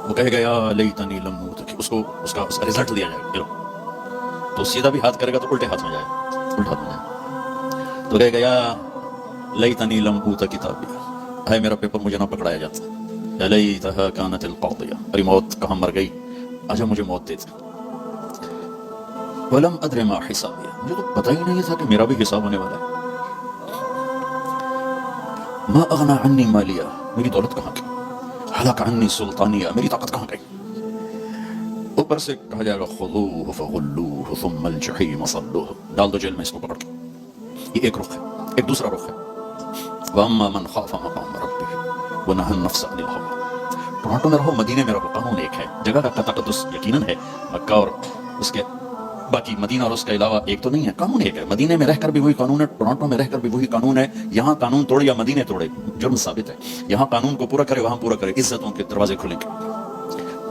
وہ کہے گا یا لیتنی لم اوت، اس کو اس کا رزلٹ دیا جائے گا، تو سیدھا بھی ہاتھ کرے گا تو الٹے ہاتھ میں جائے گا، الٹا ہاتھ میں جائے گا، تو کہے گا یا لیتنی لم اوت کتابیہ، ہے میرا پیپر مجھے نہ پکڑایا جاتا، یا لیتہا کانت القاضیہ، ارے موت کہاں مر گئی، آجا مجھے موت دیتے، ولم ادر ما حسابیہ، مجھے تو پتہ ہی نہیں تھا کہ میرا بھی حساب ہونے والا ہے، ما اغنى عنی مالیہ، میری دولت کہاں گئی، ہلاک عنی سلطانیہ، میری طاقت کہاں گئی، اوپر سے کہا جائے گا خذوہ فغلوہ ثم الجحیم صلوہ، ڈال دو جیل میں اس کو پکڑ کے، یہ ایک رخ ہے، ایک دوسرا رخ ہے، واما من خاف مقام ربہ ونہى النفس عن الہوى، ٹورانٹو میں رہو مدینے میں رہو، قانون ایک ہے، جگہ کا تقدس یقیناً ہے، مکہ اور اس کے باقی مدینہ اور اس کے علاوہ ایک تو نہیں ہے، قانون ایک ہے، مدینے میں رہ کر بھی وہی قانون ہے، ٹورانٹو میں رہ کر بھی وہی قانون ہے، یہاں قانون توڑے یا مدینے توڑے جرم ثابت ہے، یہاں قانون کو پورا کرے وہاں پورا کرے، عزتوں کے دروازے کھلیں گے،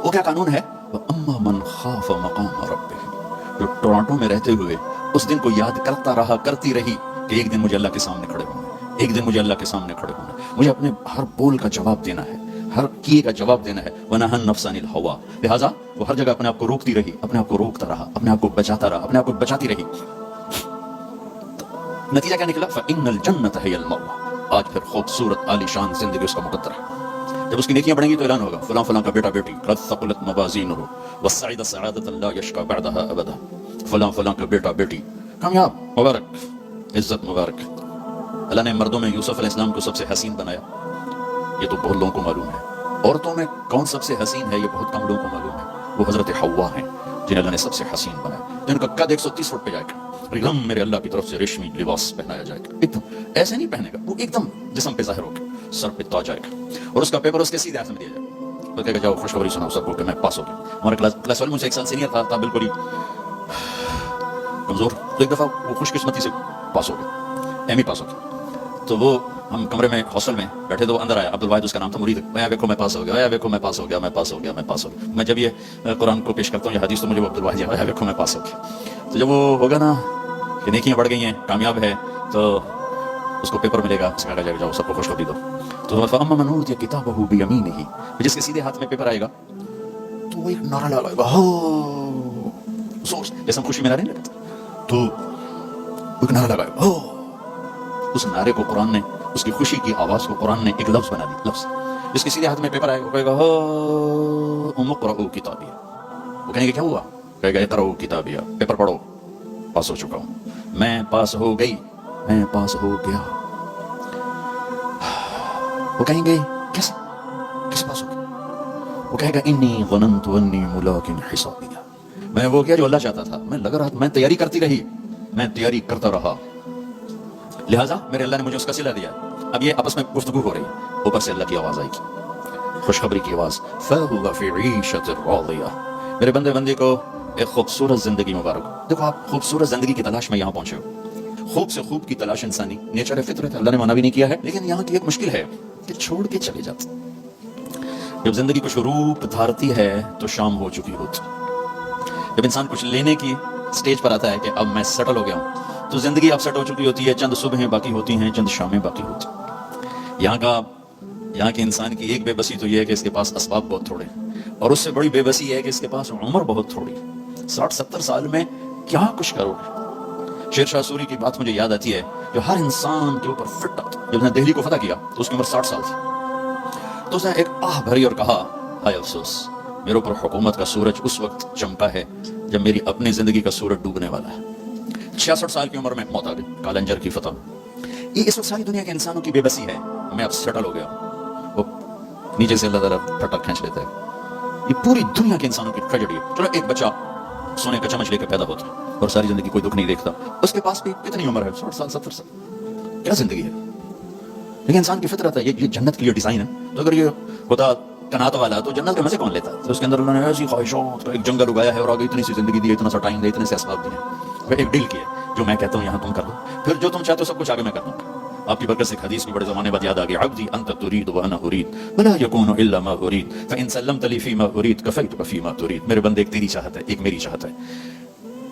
وہ کیا قانون ہے، وَأَمَّا مَنْ خَافَ مَقَامَ رَبِّهِ، جو ٹورانٹو میں رہتے ہوئے اس دن کو یاد کرتا رہا، کرتی رہی کہ ایک دن مجھے اللہ کے سامنے کھڑے ہونا ہے، ایک دن مجھے اللہ کے سامنے کھڑے ہونا ہے، مجھے اپنے ہر بول کا جواب دینا ہے، ہر کیے کا جواب دینا ہے، وَنَهَى النَّفْسَ عَنِ الْهَوَىٰ، لہٰذا وہ ہر جگہ اپنے آپ کو روکتی رہی، اپنے آپ کو روکتا رہا، اپنے آپ کو بچاتا رہا، اپنے آپ کو بچاتی رہی، نتیجہ کیا نکلا، فَإِنَّ الْجَنَّةَ هِيَ الْمَأْوَىٰ، آج پھر خوبصورت عالی شان زندگی اس کا مقدر ہے، جب اس کی نیکیاں بڑھیں گی تو اعلان ہوگا فلاں فلاں کا بیٹا بیٹی قد ثقلت موازینہ وسعد سعادۃ لا یشقى بعدها ابدا، فلاں فلاں کا بیٹا بیٹی کامیاب، مبارک، عزت مبارک، اللہ نے مردوں میں یوسف علیہ السلام کو سب سے حسین بنایا، یہ تو بہت لوگوں کو معلوم ہے، عورتوں میں کون سب سے حسین ہے یہ بہت کم لوگوں کو معلوم ہے، وہ حضرت حوا ہیں جنہیں اللہ نے سب سے حسین بنایا، جن کا قد 130 فٹ پہ جائے گا، رغم میرے اللہ کی طرف سے ریشمی لباس پہنایا جائے گا، ایک دم ایسے نہیں پہنے گا، وہ ایک دم جسم پہ ظاہر ہوگا، سر پہ تاج آئے گا، اور اس کا پیپر اس کے سیدھے ہاتھ میں دیا جائے گا، تو کہے گا جاؤ خوشخبری سناؤ سب کو کہ میں پاس ہو گیا، ہمارے کلاس والے مجھ سے ایک سال سینئر تھا بالکل ہی کمزور، تو ایک دفعہ وہ خوش قسمتی سے پاس ہو گیا، ایم ای پاس ہو گیا، تو وہ ہم کمرے میں ہاسٹل میں بیٹھے تو وہ اندر آیا، عبدالواحد اس کا نام تھا، مرید، میں دیکھو میں پاس ہو گیا، دیکھو میں پاس ہو گیا، میں پاس ہو گیا، میں پاس ہو گیا، میں جب یہ قرآن کو پیش کرتا ہوں یہ حدیث تو مجھے وہ عبدالواحد دیکھو میں پاس ہو گیا، تو جب وہ ہوگا نا کہ نیکیاں بڑھ گئی ہیں، کامیاب ہے، تو اس کو پیپر ملے گا، اس میں کہا جائے گا جاؤ سب کو خوشخبری دو، تو فَأَمَّا مَنْ أُوتِيَ كِتَابَهُ بِيَمِينِهِ، جس کے سیدھے ہاتھ میں پیپر آئے گا تو وہ ایک نعرہ لگائے گا، ہو زور سے، جیسے ہم خوشی میں نعرے نہیں لگاتے، تو ایک نعرہ لگائے گا، ہو، اس نعرے کو قرآن نے، اس کی خوشی کی آواز کو قرآن نے ایک لفظ بنا دی، لفظ، جس کے سیدھے ہاتھ میں پیپر آئے گا وہ کہے گا ہاؤم اقرؤوا کتابیہ، وہ کہیں گے کیا ہوا، کہے گا اقرؤوا کتابیہ، پیپر پڑھو، پاس ہو چکا ہوں، میں پاس ہو گئی، میں پاس ہو گیا، وہ کہیں گے کیسے پاس ہو گیا، وہ کہے گا انی ظننت انی ملاق حسابیہ، میں وہ کیا جو اللہ چاہتا تھا، میں لگ رہا، میں تیاری کرتی رہی، میں تیاری کرتا رہا، لہٰذا میرے اللہ نے مجھے اس کا صلہ دیا، اب یہ آپس میں گفتگو ہو رہی ہے، اوپر سے اللہ کی آواز آئے گی، خوشخبری کی آواز، فَهُوَ فِي عِيشَةٍ رَاضِيَةٍ، میرے بندے بندی کو ایک خوبصورت زندگی مبارک، دیکھو آپ خوبصورت زندگی کی تلاش میں یہاں پہنچے ہو، خوب سے خوب کی تلاش انسانی نیچر ہے، فطرت ہے، اللہ نے منع بھی نہیں کیا ہے، لیکن یہاں کی ایک مشکل ہے کہ چھوڑ کے چلے جاتے، جب زندگی کچھ روپ دھارتی ہے تو شام ہو چکی ہوتی، جب انسان کچھ لینے کی سٹیج پر آتا ہے کہ اب میں سیٹل ہو گیا ہوں تو زندگی اب سیٹ ہو چکی ہوتی ہے، چند صبحیں باقی ہوتی ہیں، چند شامیں باقی ہوتی ہیں، یہاں کے انسان کی ایک بے بسی تو یہ ہے کہ اس کے پاس اسباب بہت تھوڑے ہیں، اور اس سے بڑی بے بسی ہے کہ اس کے پاس عمر بہت تھوڑی، 60-70 سال میں کیا کچھ کرو گے، شیر شاہ سوری کی بات مجھے یاد آتی ہے جو ہر انسان کے اوپر فٹ آتا، جب نے دہلی کو فتح کیا تو اس کی عمر 60 سال تھی، تو اس نے ایک آہ بھری اور کہا ہائے افسوس، میرے اوپر حکومت کا سورج اس وقت چمکا ہے جب میری اپنی زندگی کا سورج ڈوبنے والا ہے، 66 سال کی عمر میں موت آ گئی، کالنجر کی فتح، یہ اس وقت ساری دنیا کے انسانوں کی بے بسی ہے، میں اب سیٹل ہو گیا، وہ نیچے سے اللہ تعالیٰ ٹھٹک کھینچ لیتا ہے، یہ پوری دنیا کے انسانوں کی ٹریجڈی ہے، چلو ایک بچہ سونے کا چمچ لے کے پیدا ہوتا ہے اور ساری زندگی کوئی دکھ نہیں دیکھتا، اس کے پاس بھی کتنی عمر ہے، 60 سال 70 سال، کیا زندگی ہے، لیکن انسان کی فطرت ہے، یہ جنت کے لیے ڈیزائن ہے، تو اگر یہ ہوتا کنات والا تو جنت کے مزے کون لیتا، تو اس کے اندر انہوں نے ایسی خواہشات کا ایک جنگل اگایا ہے اور آگے اتنی سی زندگی دی ہے، اتنا سا ٹائم دیا، اتنے سے اسباب دیے، پھر ایک ڈیل کیا جو میں کہتا ہوں یہاں تم کر دو، پھر جو تم چاہتے ہو سب کچھ آگے میں کر دوں گا، آپ کی برکت سے حدیث بھی بڑے زمانے بعد یاد آ گئی، عبدی انت ترید وانا ارید ولا یکون الا ما ارید فان سلمت لی فیما ارید کفیتک فیما ترید، میرے بندے ایک تیری چاہت ہے، ایک میری چاہت ہے،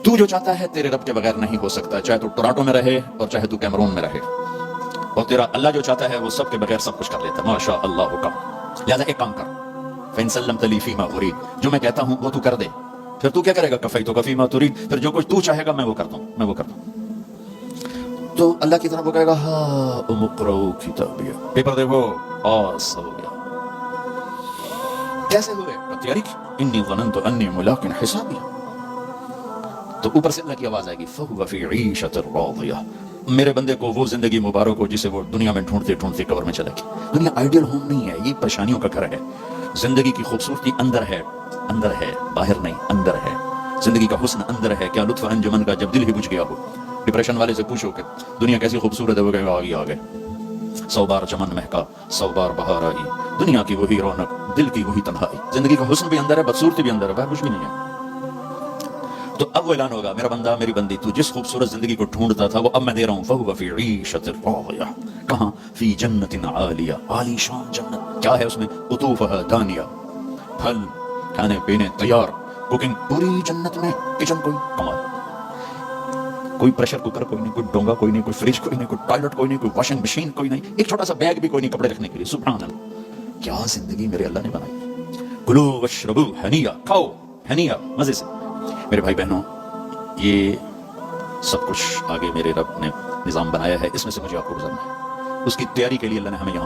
تو جو چاہتا ہے تیرے رب کے بغیر نہیں ہو سکتا، چاہے تو ٹورانٹو میں رہے اور چاہے تو کیمرون میں رہے، اور تیرا اللہ جو چاہتا ہے وہ سب کے بغیر سب کچھ کر لیتا ہے، ماشاء اللہ کا، لہٰذا ایک کام کر، فإن سلمت لي فيما أريد، جو میں کہتا ہوں وہ تو کر دے، پھر تو کیا کرے گا؟ کفیتک فیما ترید، پھر جو کچھ تو چاہے گا میں وہ کرتا ہوں، میں وہ کرتا ہوں۔ تو اللہ کی طرف وہ کہے گا ہاں اقرؤوا کتابیہ، پیپر دیکھو، پاس ہو گیا۔ کیسے ہوئے؟ تیاری کی، انی ظننت انی ملاق حسابیہ۔ تو اوپر سے اللہ کی آواز آئے گی فَهُوَ فِي عِيشَةٍ رَاضِيَةٍ، میرے بندے کو وہ زندگی مبارک ہو جسے وہ دنیا میں ڈھونڈتے ڈھونڈتے قبر میں چلے گی۔ دنیا آئیڈیل ہوم نہیں ہے، یہ پریشانیوں کا گھر ہے۔ زندگی کی خوبصورتی اندر ہے، اندر ہے، باہر نہیں، اندر ہے۔ زندگی کا حسن اندر ہے۔ کیا لطف انجمن کا جب دل ہی بجھ گیا ہو۔ ڈپریشن والے سے پوچھو کہ دنیا کیسی خوبصورت ہے، وہ کہے گا آگے آگے، 100 بار چمن مہکا 100 بار بہار آئی، دنیا کی وہی رونق دل کی وہی تنہائی۔ زندگی کا حسن بھی اندر ہے، بدصورتی بھی اندر ہے، باہر کچھ بھی نہیں ہے۔ تو اب وہ اعلان ہوگا میرا بندہ میری بندی، تو جس خوبصورت زندگی کو ڈھونڈتا تھا وہ اب میں دے رہا ہوں۔ فَهُوَ فِي عِيشَةٍ رَاضِيَةٍ، کہاں؟ فی جنت عالیہ، عالی شان جنت۔ کیا ہے اس میں؟ قطوفہا دانیہ، پھل کھانے پینے تیار، کوکنگ پوری جنت میں، کچن کوئی کمال، کوئی پریشر کوکر کوئی نہیں، کوئی ڈونگا کوئی نہیں، کوئی فریج کوئی نہیں، کوئی ٹوائلٹ کوئی نہیں، کوئی واشنگ مشین کوئی نہیں، ایک چھوٹا سا بیگ بھی کوئی نہیں کپڑے رکھنے کے لیے۔ سبحان اللہ، کیا زندگی میرے اللہ نے بنائی۔ کلو واشربو ہنیا، کھاؤ ہنیا، مزے سے۔ میرے بھائی بہنوں، یہ سب کچھ آگے میرے رب نے نظام بنایا ہے، اس میں سے مجھے آپ کو گزرنا ہے۔ اس کی تیاری کے لیے اللہ نے ہمیں یہاں